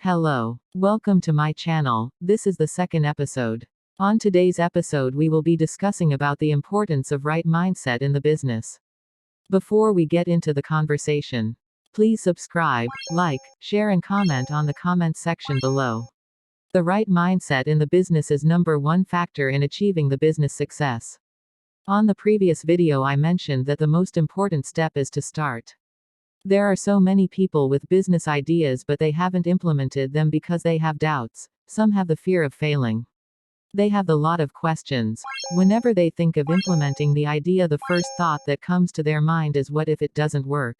Hello. Welcome to my channel. This is the second episode. On today's episode we will be discussing about the importance of right mindset in the business. Before we get into the conversation, please subscribe, like, share and comment on the comment section below. The right mindset in the business is number one factor in achieving the business success. On the previous video I mentioned that the most important step is to start. There are so many people with business ideas but they haven't implemented them because they have doubts. Some have the fear of failing. They have a lot of questions. Whenever they think of implementing the idea, the first thought that comes to their mind is what if it doesn't work?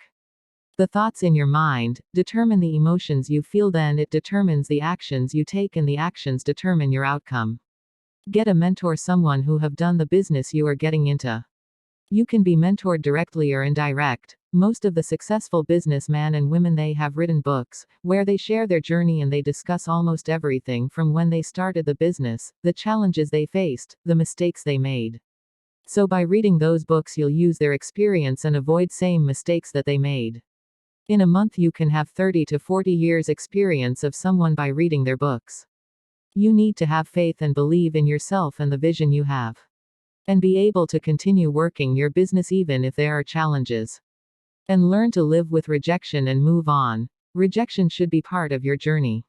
The thoughts in your mind determine the emotions you feel, then it determines the actions you take, and the actions determine your outcome. Get a mentor, someone who have done the business you are getting into. You can be mentored directly or indirect. Most of the successful businessmen and women, they have written books where they share their journey and they discuss almost everything from when they started the business, the challenges they faced, the mistakes they made. So by reading those books you'll use their experience and avoid same mistakes that they made. In a month you can have 30 to 40 years experience of someone by reading their books. You need to have faith and believe in yourself and the vision you have. And be able to continue working your business even if there are challenges. And learn to live with rejection and move on. Rejection should be part of your journey.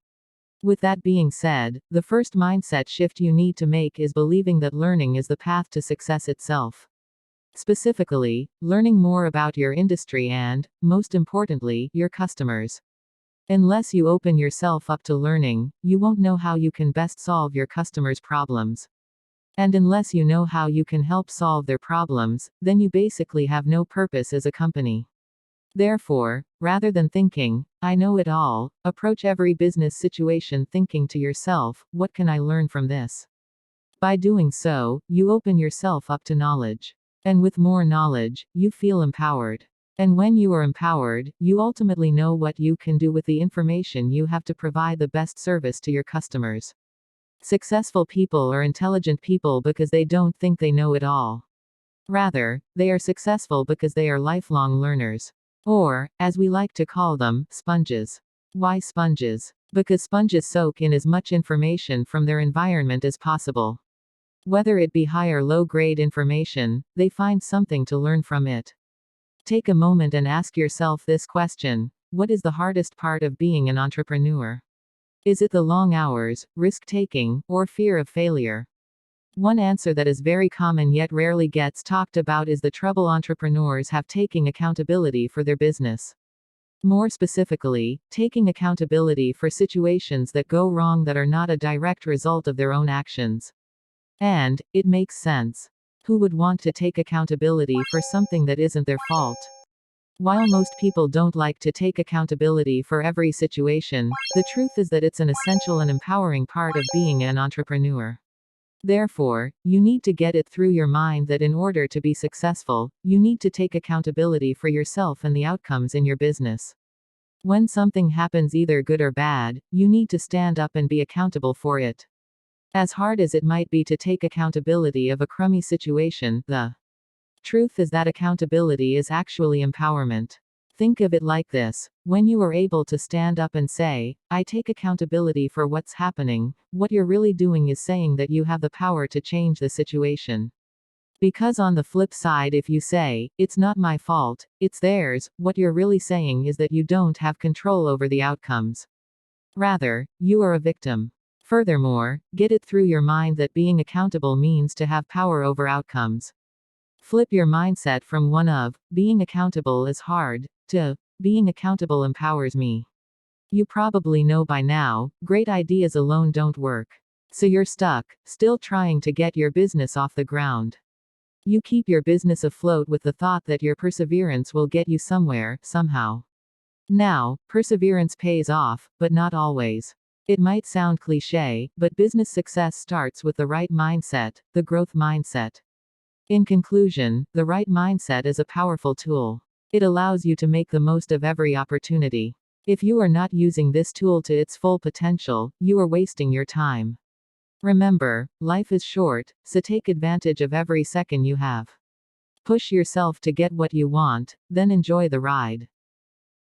With that being said, the first mindset shift you need to make is believing that learning is the path to success itself. Specifically, learning more about your industry and, most importantly, your customers. Unless you open yourself up to learning, you won't know how you can best solve your customers' problems. And unless you know how you can help solve their problems, then you basically have no purpose as a company. Therefore, rather than thinking, I know it all, approach every business situation thinking to yourself, what can I learn from this? By doing so, you open yourself up to knowledge. And with more knowledge, you feel empowered. And when you are empowered, you ultimately know what you can do with the information you have to provide the best service to your customers. Successful people are intelligent people because they don't think they know it all. Rather, they are successful because they are lifelong learners. Or, as we like to call them, sponges. Why sponges? Because sponges soak in as much information from their environment as possible. Whether it be high or low grade information, they find something to learn from it. Take a moment and ask yourself this question: what is the hardest part of being an entrepreneur? Is it the long hours, risk-taking, or fear of failure? One answer that is very common yet rarely gets talked about is the trouble entrepreneurs have taking accountability for their business. More specifically, taking accountability for situations that go wrong that are not a direct result of their own actions. And, it makes sense. Who would want to take accountability for something that isn't their fault? While most people don't like to take accountability for every situation, the truth is that it's an essential and empowering part of being an entrepreneur. Therefore, you need to get it through your mind that in order to be successful, you need to take accountability for yourself and the outcomes in your business. When something happens, either good or bad, you need to stand up and be accountable for it. As hard as it might be to take accountability of a crummy situation, the truth is that accountability is actually empowerment. Think of it like this: when you are able to stand up and say, I take accountability for what's happening, what you're really doing is saying that you have the power to change the situation. Because on the flip side, if you say, it's not my fault, it's theirs, what you're really saying is that you don't have control over the outcomes. Rather, you are a victim. Furthermore, get it through your mind that being accountable means to have power over outcomes. Flip your mindset from one of, being accountable is hard, to, being accountable empowers me. You probably know by now, great ideas alone don't work. So you're stuck, still trying to get your business off the ground. You keep your business afloat with the thought that your perseverance will get you somewhere, somehow. Now, perseverance pays off, but not always. It might sound cliche, but business success starts with the right mindset, the growth mindset. In conclusion, the right mindset is a powerful tool. It allows you to make the most of every opportunity. If you are not using this tool to its full potential, you are wasting your time. Remember, life is short, so take advantage of every second you have. Push yourself to get what you want, then enjoy the ride.